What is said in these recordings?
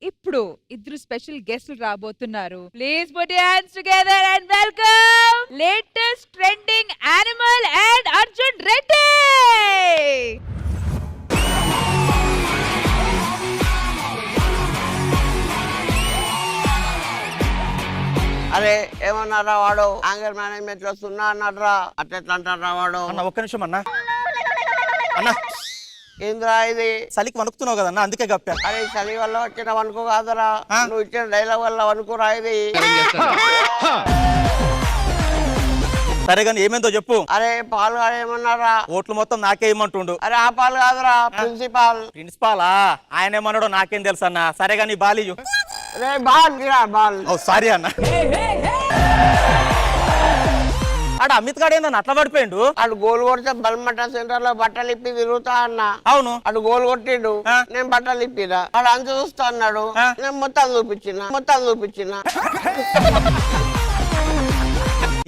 ఇప్పుడు ఇద్దరు స్పెషల్ గెస్ట్లు రాబోతున్నారు. Please put your hands together and welcome latest trending animal and Arjun Reddy. అరే ఏమన్నారా వాడు యాంగర్ మేనేజ్మెంట్ లో సున్నా అన్నారా అట్లా అంటారా వాడు. అన్న ఒక్క నిమిషం అన్న. అన్న ఏంద్రా ఇది చలికి వణుకుతున్నావు కదన్నా, అందుకే కప్పా. అరే చలి వల్ల వచ్చిన వనుకో కాదరా, నువ్వు ఇచ్చిన డైలాగ్ వల్ల వనుకోరా ఇది. సరే కానీ ఏమేందో చెప్పు. అరే పాలు గారు ఏమన్నారా? ఓట్లు మొత్తం నాకే ఇమ్మంటుండు. అరే ఆ పాలు కాదురా ప్రిన్సిపాల్. ప్రిన్సిపాలా? ఆయన ఏమన్నాడో నాకేం తెలుసు అన్న. సరే కానీ బాలియు. రే బాల్ బాల్. ఓ సారీ అన్న. ఆడ అమిత్ గాడు ఏందన్న అట్లా పడిపోయిండు? అటు గోల్ కొడితే బల్మట సెంటర్ లో బట్టలు ఇప్పి తిరుగుతా అన్న. అవును. అటు గోల్ కొట్టిండు, నేను బట్టలు ఇప్పిరా. అటు అంచు చూస్తా అన్నాడు, నేను మొత్తం చూపించిన.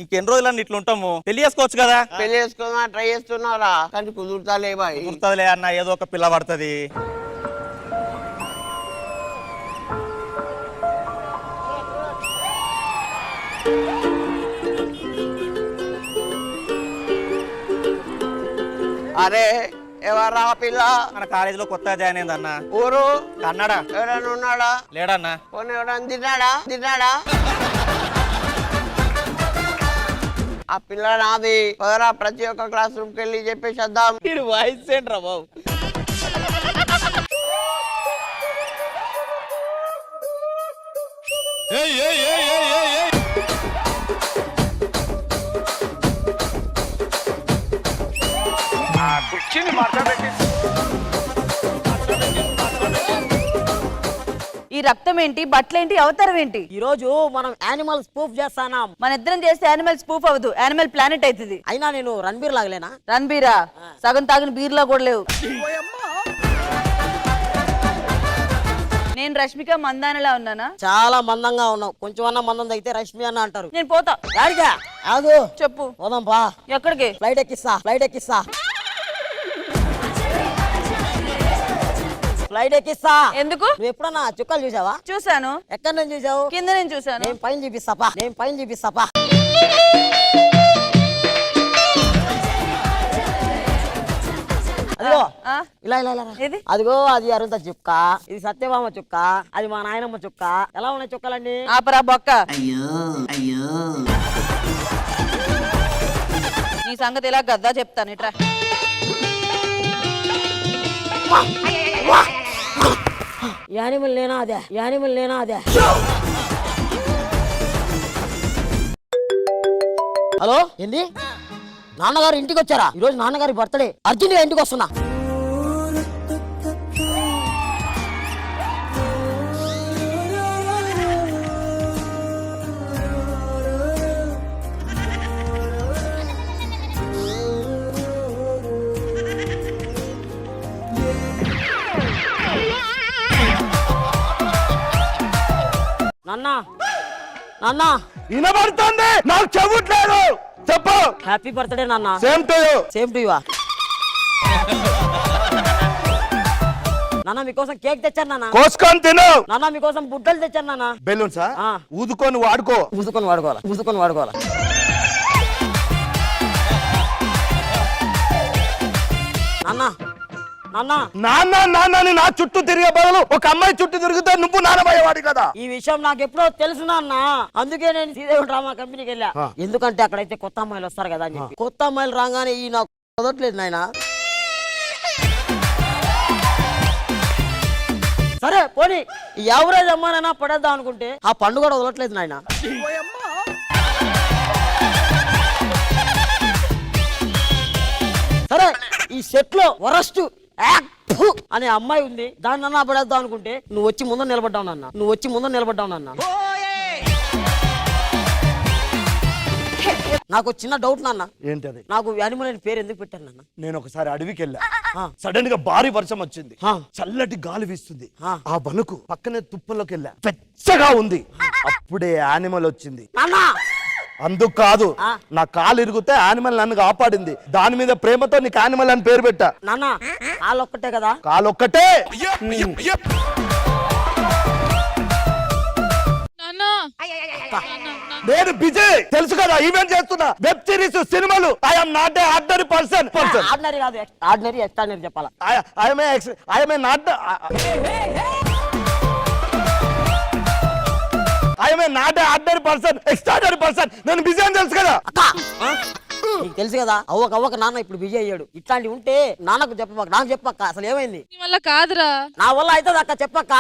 ఇంకెన్ని రోజులన్నీ ఇట్లా ఉంటాము, పెళ్లి చేసుకోవచ్చు కదా. పెళ్లి చేసుకున్నా ట్రై చేస్తున్నారా కానీ కుదురుతాలే బాయ్. కుదురుతుందిలే అన్న, ఏదో ఒక పిల్ల పడుతుంది. అరే ఎవరా పిల్ల? మన కాలేజీలో కొత్తగా జాయిన్ అయింది అన్న. ఊరు కన్నడ. ఎవరైనా ఉన్నాడా? లేడన్నా. పోనీ ఎవరైనా తిన్నాడా? ఆ పిల్ల నాది. పదరా ప్రతి ఒక్క క్లాస్ రూమ్ కి వెళ్ళి చెప్పేసేద్దాం. వాయిస్ ఏంట్రా బాబు? ఈ రక్తం ఏంటి, బట్టలేంటి, అవతారం ఏంటి? ఈ రోజు మనం యానిమల్ స్పూఫ్ చేస్తానాం. మన ఇద్దరం చేస్తే యానిమల్ స్పూఫ్ అవ్వదు, యానిమల్ ప్లానెట్ అవుతుంది. అయినా నేను రణబీర్ లాగలేనా? రణబీరా? సగం తాగిన బీర్లా కూడా లేవు. నేను రష్మిక మందానలా ఉన్నానా? చాలా మందంగా ఉన్నావు. కొంచెం అన్న మందం తగ్గితే రష్మి అన్న అంటారు. నేను పోతా. యాడిగా? ఆగు. చెప్పు. పోదాం పా. ఎక్కడికి? ఫ్లైట్ ఎక్కిస్తా. ఎందుకు? నువ్వు ఎప్పుడన్నా చుక్కలు చూసావా? చూసాను. ఎక్కడి నుంచి చూసావు? కింద నుంచి చూసాను. నేను పైన చూపిస్తాపా. అదిగో ఇలా ఏది? అదిగో అది అరుంత చుక్క, ఇది సత్యభామ చుక్క, అది మా నాయనమ్మ చుక్క. ఎలా ఉన్నాయి చుక్కలన్నీ? ఆపరా బొక్క. నీ సంగతి ఎలా గద్దా చెప్తాను. ఇట్రా. యానిమల్ నేనా అదే? హలో, ఏంది? నాన్నగారు ఇంటికి వచ్చారా? ఈ రోజు నాన్నగారి బర్త్డే, అర్జున్ గా ఇంటికి వస్తున్నా. నాన్న వినబడుతుంది, నాకు చెవుట్లేదు. చెప్పు. హ్యాపీ బర్త్డే నాన్న. Same to you. నాన్న మీకోసం కేక్ తెచ్చాను నాన్న. కోసుకొని తిను. నాన్న మీకోసం బుట్టలు తెచ్చాను నాన్న. బెలూన్సా? ఊదుకొని వాడుకో. మూసుకొని వాడుకోవాలా. నాన్న నా చుట్టూ తిరిగే బదులు ఒక అమ్మాయి చుట్టూ తిరిగితే నువ్వు నానబోయేవాడి కదా. ఈ విషయం నాకు ఎప్పుడో తెలుసు నాన్న. అందుకే నేను శ్రీదేవి డ్రామా కంపెనీకి వెళ్ళా. ఎందుకంటే అక్కడైతే కొత్త అమ్మాయిలు వస్తారు కదా అని చెప్పి. కొత్త అమ్మాయిలు రాగానే ఈ నాకు కుదరట్లేదు నాయన. సరే పోనీ ఎవరేజ్ అమ్మానైనా పడేద్దాం అనుకుంటే ఆ పండు కూడా వదలట్లేదు నాయన. సరే ఈ సెట్ లో వరస్ట్ అనే అమ్మాయి ఉంది, దాన్ని అన్నా పడేద్దాం అనుకుంటే నువ్వు వచ్చి ముందు నిలబడ్డావు నాన్న. నాకు చిన్న డౌట్ నాన్న. ఏంటది? నాకు యానిమల్ అనే పేరు ఎందుకు పెట్టాను నాన్న? నేను ఒకసారి అడవికి వెళ్ళా. సడన్ గా భారీ వర్షం వచ్చింది, చల్లటి గాలి వీస్తుంది. ఆ బనుకు పక్కనే తుప్పల్లోకి వెళ్ళా, పెచ్చగా ఉంది. అప్పుడే యానిమల్ వచ్చింది. నాన్న అందుకు కాదు నా కాలు ఇరిగితే యానిమల్ నన్ను కాపాడింది, దాని మీద ప్రేమతో నీకు యానిమల్ అని పేరు పెట్టా. నాన్న కాళ్ళు ఒక్కటే కదా? కాలు ఒక్కటే. నేను బిజీ, తెలుసు కదా, ఈవెంట్ చేస్తున్నా, వెబ్ సిరీస్, సినిమాలు. I'm not a ordinary person. Ordinary కాదు, ఆర్డినరీ ఎక్స్ట్రాడినరీ చెప్పాలా? I'm not a ordinary person, extraordinary person. నేను బిజీ అని తెలుసు కదా. నీకు తెలుసు కదా, అవ్వక నాన్న ఇప్పుడు బిజీ అయ్యాడు. ఇట్లాంటివి ఉంటే నాన్నకు చెప్పక, నాకు చెప్పక్క. అసలు ఏమైంది? నీ వల్ల కాదురా. నా వల్ల అవుతుంది అక్క, చెప్పక్క.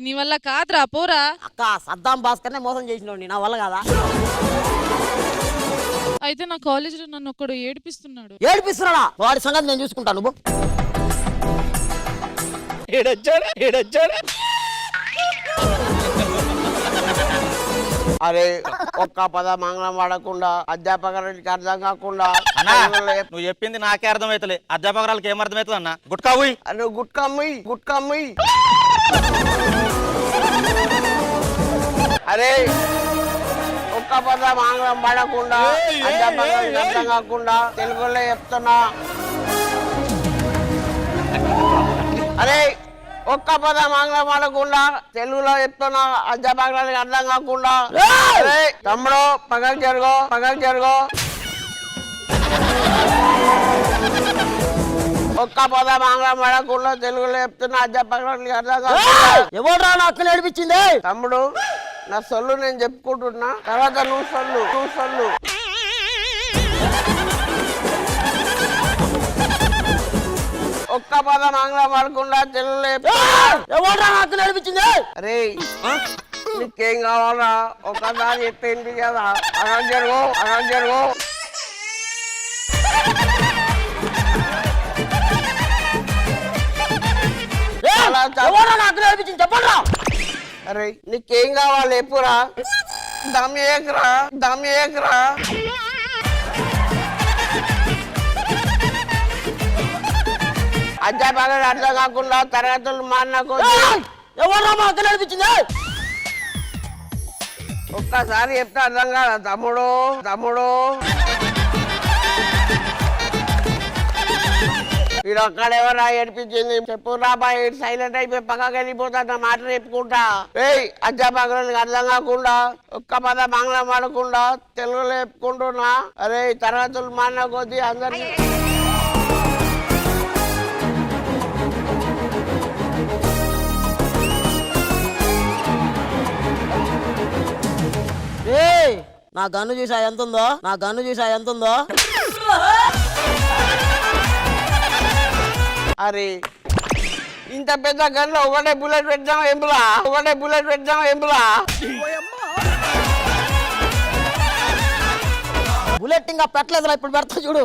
నీ వల్ల కాదురా, పోరా. అక్క సద్దాం భాస్కర్నే మోసం చేసినోడిని, నా వల్ల కాదా? అయితే నా కాలేజీలో నన్ను ఒకడు ఏడిపిస్తున్నాడు. ఏడిపిస్తున్నాడా? వాడి సంగతి నేను చూసుకుంటాను. నువ్వు అరే ఒక్క పద మంగళం వాడకుండా, అధ్యాపకులకి అర్థం కాకుండా అన్నా నువ్వు చెప్పింది నాకే అర్థమైతలే, అధ్యాపకురాలకి ఏం అర్థమవుతుంది అన్న? గుట్కా పోయి నువ్వు గుట్కమ్మి. అరే ఒక్క పద మంగళం వాడకుండా, అధ్యాపకులకి అర్థం కాకుండా తెలుగులో చెప్తున్నా. అరే ఒక్క పద మంగళం వాడకుండా తెలుగులో చెప్తున్నా, అధ్యాపకులకి అర్థం కాకుండా. అరే తమ్ముడు పక్కకు జరుగు. ఒక్క పద మంగళం వాడకుండా తెలుగులో చెప్తున్నా, అధ్యాపకులకి అర్థం కాకుండా. ఎవడ్రా నా అక్కని ఏడిపించింది? తమ్ముడు నా సొల్లు నేను చెప్పుకుంటున్నా, తర్వాత నువ్వు సొల్లు. ఒక్క పద మంగళం వాడకుండా తెలుగులో ఎవడ్రా నా అక్కని ఏడిపించింది? అరే నీకేం కావాలా? ఒక్కసారి చెప్పింది కదా. అనం జరుగు. ఎవడ్రా నా అక్కని ఏడిపించింది? చెప్పండ్రా. అరే నీకేం కావాలి? ఎప్పురా దమ్ ఏకరా. అధ్యాపకులు అర్థం కాకుండా తరగతులు మానకు. ఎవడ్రా మా అక్కని ఏడిపించింది? ఒక్కసారి చెప్తే అర్థం కాదా తమ్ముడు? మీరు ఒక్కడెవరా ఏడిపించింది? చెప్పు రాబాయ్. సైలెంట్ అయిపోయి పక్కకి వెళ్ళిపోతా, నా మాటలు చెప్పుకుంటా. అధ్యాపకులకు అర్థం కాకుండా, ఒక్క పద మంగళం వాడకుండా తెలుగులో చెప్పుకుంటున్నా. అరే తరగతులు మాన కొద్దీ అందరినీ నా గన్ను చూసా ఎంత ఉందో? అరే ఇంత పెద్ద గన్లో ఒకటే బుల్లెట్ పెట్టాం ఎంబులా. బుల్లెట్ ఇంకా పెట్టలేదు, ఇప్పుడు పెడతా చూడు.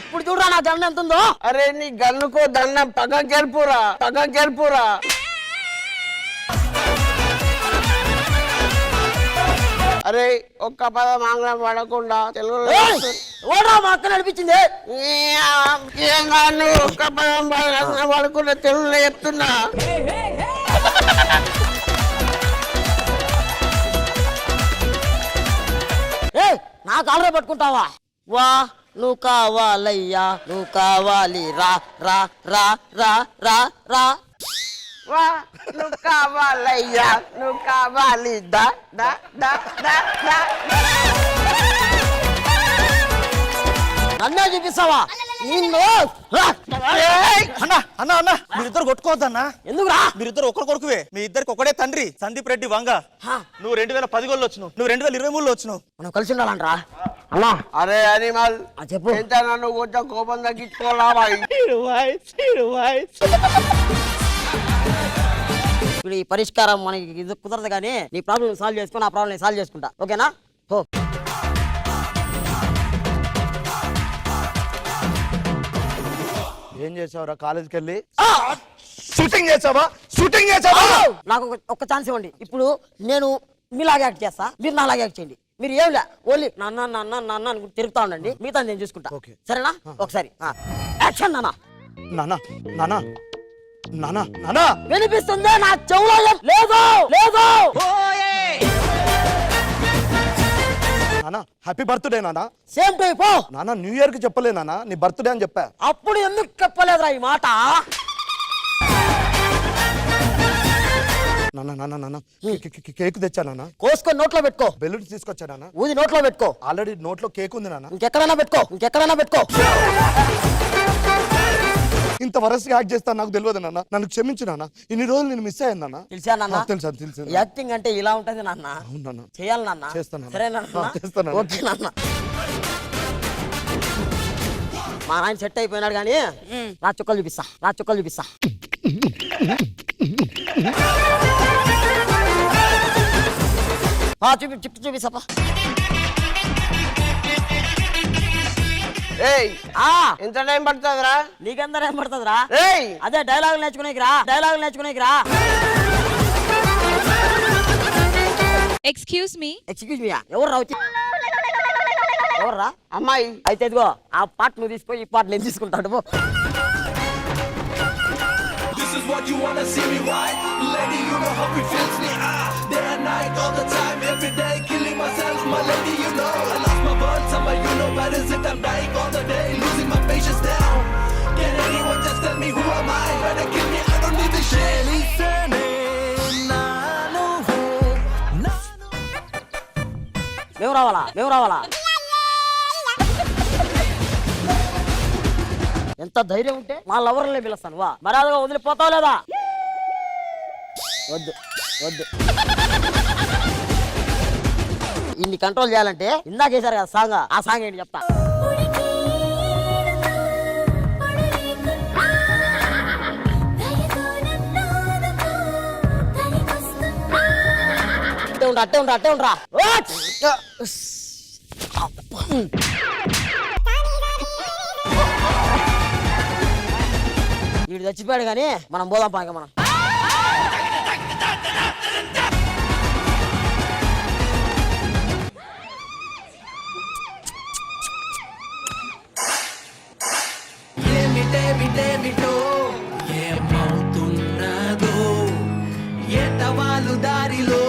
ఇప్పుడు చూడరా నా గన్ను ఎంత ఉందో. అరే నీ గన్నుకో దండం, పక్కకి గెలుపురా. అరే ఒక్క పద మంగళం వాడకుండా తెలుగులో మా అక్క నడిపించింది. ఏం కాదు, ఒక్క పదం వాడకుండా తెలుగులో చెప్తున్నా. నాకు ఆల్రెడీ పట్టుకుంటావా? వా నువ్వు కావాలయ్యా, నువ్వు కావాలి, రా రా రా రా రా రా. వా నువ్వు కావాలయ్యా, నువ్వు కావాలి, దా దా దా దా దా. నన్నే చూపిస్తావా? నిన్ను అన్న మీరిద్దరు కొట్టుకోవద్దన్నా. ఎందుకురా? మీరిద్దరు ఒకరు కొడుకువే, మీ ఇద్దరికి ఒకటే తండ్రి. సందీప్ రెడ్డి వంగ. నువ్వు 2010 వచ్చినావు, నువ్వు 2023 వచ్చినావు. మనం కలిసి ఉండాలంటరా అన్నా. అరే అనిమల్ చెప్పు. ఎంత నన్ను కొంచెం కోపం తగ్గించుకోవాలా బాయ్? ఇప్పుడు ఈ పరిష్కారం మనకి ఇది కుదరదు, కానీ నీ ప్రాబ్లం సాల్వ్ చేసుకో, నా ప్రాబ్లం నేను సాల్వ్ చేసుకుంటా. ఓకేనా? ఓ ఏం చేసావురా? కాలేజీకి వెళ్ళి షూటింగ్ చేసావా? నాకు ఒక ఛాన్స్ ఇవ్వండి. ఇప్పుడు నేను మీలాగా యాక్ట్ చేస్తా, మీరు నాలాగా యాక్ట్ చేయండి. మీరు ఏం లే, ఓన్లీ నాన్న నాన్న నాన్న అని తిరుగుతా ఉండండి, మిగతా నేను చూసుకుంటా. సరేనా? ఒకసారి యాక్షన్. నానా వినిపిస్తుంది నా చెవులో? లేదు లేదు. నానా హ్యాపీ బర్త్డే నానా. సేమ్ టు పో. నానా న్యూ ఇయర్ కి చెప్పలే నానా, నీ బర్త్డే అని చెప్పా. అప్పుడు ఎందుకు చెప్పలేదురా ఈ మాట? నానా నానా నానా కేక్ తెచ్చా నానా. కోసుకొని నోట్లో పెట్టుకో. బెలూన్స్ తీసుకొచ్చా నానా. ఊది నోట్లో పెట్టుకో. ఆల్రెడీ నోట్లో కేక్ ఉంది నానా. ఇంకెక్కడైనా పెట్టుకో, ఇంకెక్కడైనా పెట్టుకో. ఇంత వరసగా యాక్ట్ చేస్తా నాకు తెలియదు నాన్న, నన్ను క్షమించు నాన్న. ఇన్ని రోజులు నేను మిస్ అయ్యాను నాన్న. తెలుసా నాన్న? తెలుసా తెలుసు. యాక్టింగ్ అంటే ఇలా ఉంటది నాన్న. అవును నాన్న. చేయాలి నాన్న. చేస్తాను సరే నాన్న. చేస్తాను. ఓకే నాన్న. మా నాయన సెట్ అయిపోయినాడు కానీ నా చుక్కలు చూపిస్తా, నా చుక్కలు చూపిస్తా. చూపిస్తాపా. ఏయ్ ఎంత టైం పడుతుందిరా? నీకెంత టైం పడుతుందిరా? ఏయ్ అదే డైలాగులు నేర్చుకునేకిరా, డైలాగులు నేర్చుకునేకిరా. Excuse me. Excuse me. ఎవరు రా వచ్చి? ఎవర్రా? అమ్మాయి. అయితే ఇదిగో ఆ పాట నువ్వు తీసుకో, ఈ పాట నేను తీసుకుంటాడు. This is what you wanna see me ride, lady. You know how it feels me. Day and night, all the time, every day, killing myself, my lady. You know I lost my world, summer. You know where is it? I'm dying all the day, losing my patience now. Can anyone just tell me who am I? Better kill me, I don't need this shit. Listen, మేము రావాలా? మేము రావాలా? ఎంత ధైర్యం ఉంటే మా లవర్లే పిలుస్తాను. వా మర్యాదగా వదిలిపోతావు లేదా? వద్దు వద్దు. ఇన్ని కంట్రోల్ చేయాలంటే ఇందాక వేశారు కదా సాంగ్, ఆ సాంగ్ ఏంటి చెప్తా. అట్టే ఉండరా, అట్టే ఉండరా. వీడు చచ్చిపోయాడు కానీ మనం పోదాం పాక. మనం ఏమిటేమిటేమిటో ఏమవుతున్నదో ఏటవాలు దారిలో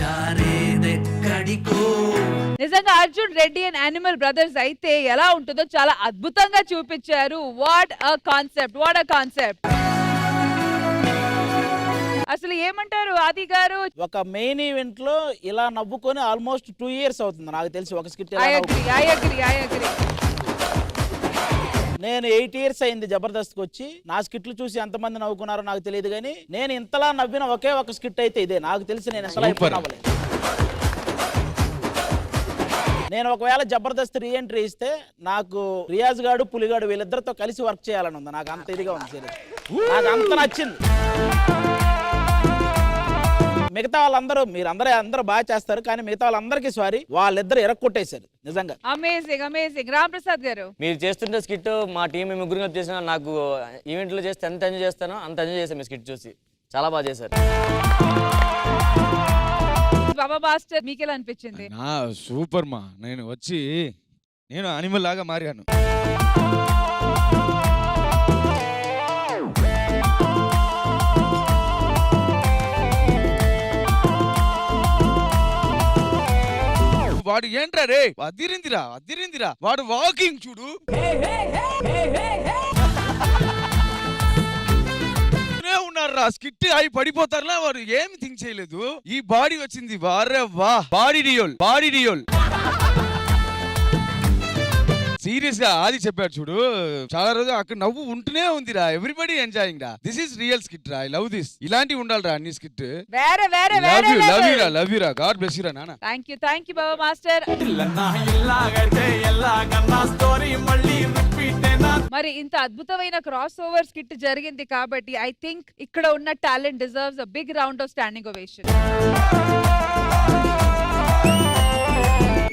జారేదెక్కడికో. నిజంగా Arjun Reddy and animal brothers అయితే ఎలా ఉంటుందో చాలా అద్భుతంగా చూపించారు. What a concept, what a concept. అసలు ఏమంటారు ఆది గారు? ఒక మెయిన్ ఈవెంట్ లో ఇలా నవ్వుకొని ఆల్మోస్ట్ 2 years అవుతుంది నాకు తెలిసి ఒక స్కిట్. I agree. నేను 8 years అయింది జబర్దస్త్ కి వచ్చి. నా స్కిట్లు చూసి ఎంతమంది నవ్వుకున్నారో నాకు తెలియదు కానీ నేను ఇంతలా నవ్విన ఒకే ఒక స్కిట్ అయితే ఇదే. నాకు తెలిసి నేను అసలు నవ్వలేదు. నేను ఒకవేళ జబర్దస్త్ రీఎంట్రీ ఇస్తే నాకు రియాజ్ గాడు, పులిగాడు వీళ్ళిద్దరితో కలిసి వర్క్ చేయాలని ఉంది. నాకు అంత ఇదిగా ఉంది, నాకు అంత నచ్చింది. మిగతా వాళ్ళందరూ అందరూ బాగా చేస్తారు కానీ మిగతా వాళ్ళందరికీ సారీ, వాళ్ళిద్దరు ఎరక్కొట్టేశారు నిజంగా. అమేజింగ్. రామ్ ప్రసాద్ గారు, మీరు చేస్తుంటే స్కిట్ మా టీం ముగ్గురు చేసిన నాకు ఈవెంట్ లో చేస్తే ఎంత ఎంజాయ్ చేస్తానో అంత ఎంజాయ్ చేశాను. మీ స్కిట్ చూసి చాలా బాగా చేశారు. బాబా మాస్టర్ మీకెలా అనిపించింది? సూపర్ మా. నేను వచ్చి నేను అనిమల్ లాగా మారాను. వాడు ఏంట్రా రే అదిరిందిరా వాడు వాకింగ్ చూడు. ఉన్నారా స్కిట్ అయి పడిపోతారా, వాడు ఏమి థింక్ చేయలేదు. ఈ బాడీ వచ్చింది, వారే వా బాడీ డియోల్. సీరియస్ గా ఆది చెప్పాడు చూడు, చాలా రోజు అక్కడ నవ్వు ఉంటూనే ఉందిరా. ఎవ్రీబడి ఎంజాయింగ్ రా. దిస్ ఇస్ రియల్ స్కిట్ రా. I love this. ఇలాంటివి ఉండాలిరా అన్ని స్కిట్. లవ్ యూ రా. గాడ్ బ్లెస్ యూ రా నాన్న. Thank you Baba master. మరి ఇంత అద్భుతమైన క్రాస్ ఓవర్ స్కిట్ జరిగింది కాబట్టి ఐ థింక్ ఇక్కడ ఉన్న talent deserves a big round of standing ovation.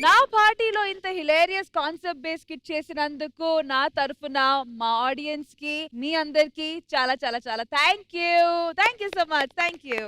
నా పార్టీలో ఇంత హిలేరియస్ కాన్సెప్ట్ బేస్ స్కిట్ చేసినందుకు నా తరఫున మా ఆడియన్స్ కి, మీ అందరికి చాలా thank you so much. Thank you.